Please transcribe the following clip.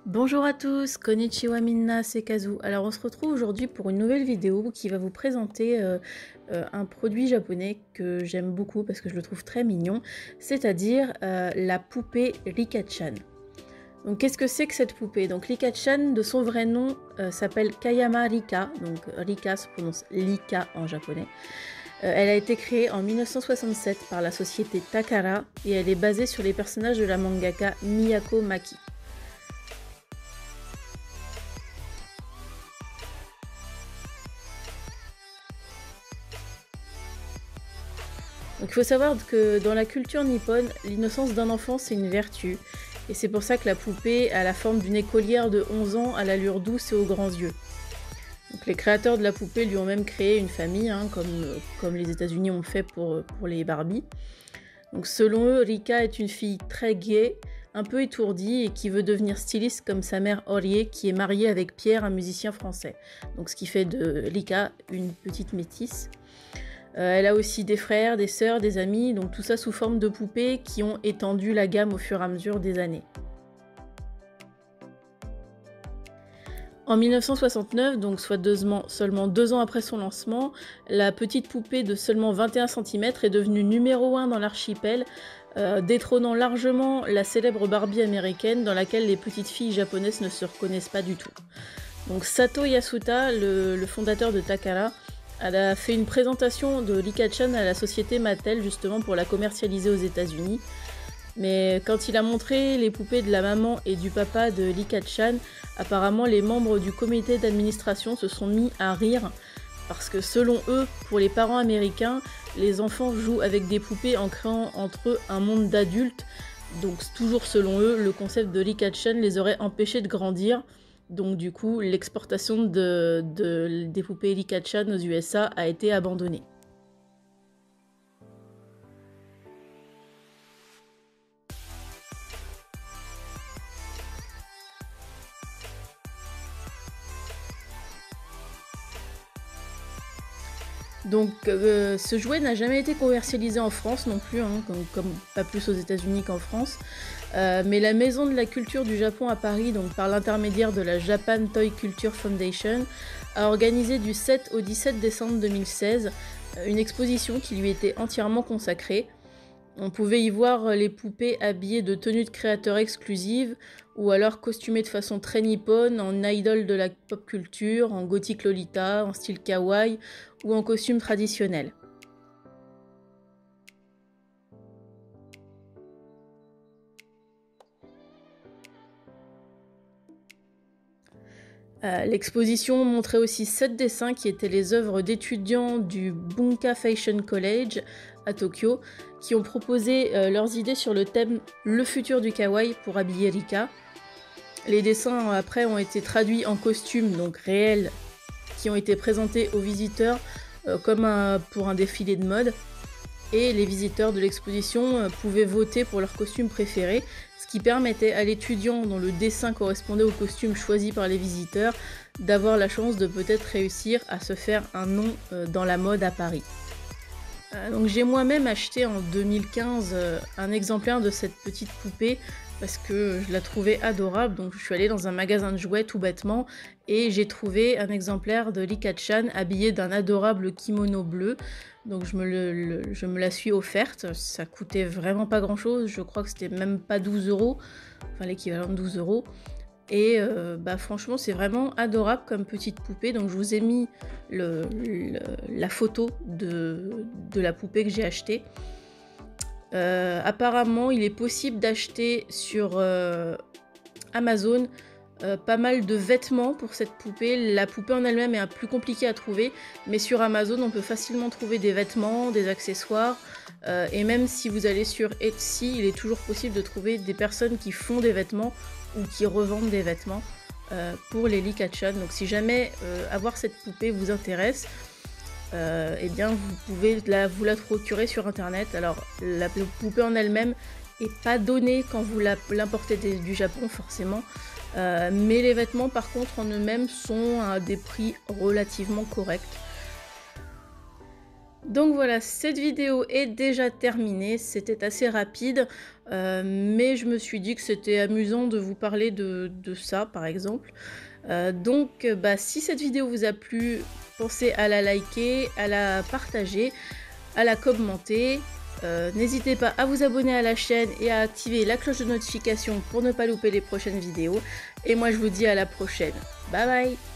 Bonjour à tous, konnichiwa minna, c'est Kazu. Alors on se retrouve aujourd'hui pour une nouvelle vidéo qui va vous présenter un produit japonais que j'aime beaucoup parce que je le trouve très mignon, c'est-à-dire la poupée Rika-chan. Donc qu'est-ce que c'est que cette poupée? Donc Rika-chan, de son vrai nom, s'appelle Kayama Rika, donc Rika se prononce Lika en japonais. Elle a été créée en 1967 par la société Takara et elle est basée sur les personnages de la mangaka Miyako Maki. Donc il faut savoir que dans la culture nippone, l'innocence d'un enfant c'est une vertu. Et c'est pour ça que la poupée a la forme d'une écolière de 11 ans à l'allure douce et aux grands yeux. Donc les créateurs de la poupée lui ont même créé une famille, hein, comme les États-Unis ont fait pour les Barbie. Donc selon eux, Rika est une fille très gaie, un peu étourdie et qui veut devenir styliste comme sa mère Orie qui est mariée avec Pierre, un musicien français. Donc ce qui fait de Rika une petite métisse. Elle a aussi des frères, des sœurs, des amis, donc tout ça sous forme de poupées qui ont étendu la gamme au fur et à mesure des années. En 1969, donc soit seulement 2 ans après son lancement, la petite poupée de seulement 21 cm est devenue numéro 1 dans l'archipel, détrônant largement la célèbre Barbie américaine dans laquelle les petites filles japonaises ne se reconnaissent pas du tout. Donc Sato Yasuda, le fondateur de Takara, elle a fait une présentation de Rika-chan à la société Mattel justement pour la commercialiser aux États-Unis. Mais quand il a montré les poupées de la maman et du papa de Rika-chan, apparemment les membres du comité d'administration se sont mis à rire parce que selon eux, pour les parents américains, les enfants jouent avec des poupées en créant entre eux un monde d'adultes. Donc toujours selon eux, le concept de Rika-chan les aurait empêchés de grandir. Donc du coup, l'exportation des poupées Rika-chan aux USA a été abandonnée. Donc ce jouet n'a jamais été commercialisé en France non plus, hein, comme pas plus aux États-Unis qu'en France. Mais la Maison de la Culture du Japon à Paris, donc par l'intermédiaire de la Japan Toy Culture Foundation, a organisé du 7 au 17 décembre 2016 une exposition qui lui était entièrement consacrée. On pouvait y voir les poupées habillées de tenues de créateurs exclusives ou alors costumées de façon très nippone, en idole de la pop culture, en gothique lolita, en style kawaii ou en costume traditionnel. L'exposition montrait aussi 7 dessins qui étaient les œuvres d'étudiants du Bunka Fashion College à Tokyo, qui ont proposé leurs idées sur le thème « Le futur du kawaii » pour habiller Rika. Les dessins après ont été traduits en costumes, donc réels, qui ont été présentés aux visiteurs comme pour un défilé de mode. Et les visiteurs de l'exposition pouvaient voter pour leur costume préféré, ce qui permettait à l'étudiant dont le dessin correspondait au costume choisi par les visiteurs d'avoir la chance de peut-être réussir à se faire un nom dans la mode à Paris. Donc j'ai moi-même acheté en 2015 un exemplaire de cette petite poupée parce que je la trouvais adorable, donc je suis allée dans un magasin de jouets tout bêtement et j'ai trouvé un exemplaire de Rika-chan habillé d'un adorable kimono bleu. Donc je me la suis offerte, ça coûtait vraiment pas grand chose, je crois que c'était même pas 12 €, enfin l'équivalent de 12 €. Et franchement c'est vraiment adorable comme petite poupée, donc je vous ai mis la photo de la poupée que j'ai achetée. Apparemment il est possible d'acheter sur Amazon pas mal de vêtements pour cette poupée. La poupée en elle-même est plus compliquée à trouver, mais sur Amazon on peut facilement trouver des vêtements, des accessoires, et même si vous allez sur Etsy, il est toujours possible de trouver des personnes qui font des vêtements ou qui revendent des vêtements pour les Rika-chan. Donc si jamais avoir cette poupée vous intéresse, eh bien vous pouvez vous la procurer sur internet. Alors la poupée en elle-même est pas donnée quand vous l'importez du Japon forcément, mais les vêtements par contre en eux-mêmes sont à des prix relativement corrects. Donc voilà, cette vidéo est déjà terminée, c'était assez rapide, mais je me suis dit que c'était amusant de vous parler de ça par exemple. Donc bah, si cette vidéo vous a plu, pensez à la liker, à la partager, à la commenter. N'hésitez pas à vous abonner à la chaîne et à activer la cloche de notification pour ne pas louper les prochaines vidéos. Et moi je vous dis à la prochaine. Bye bye!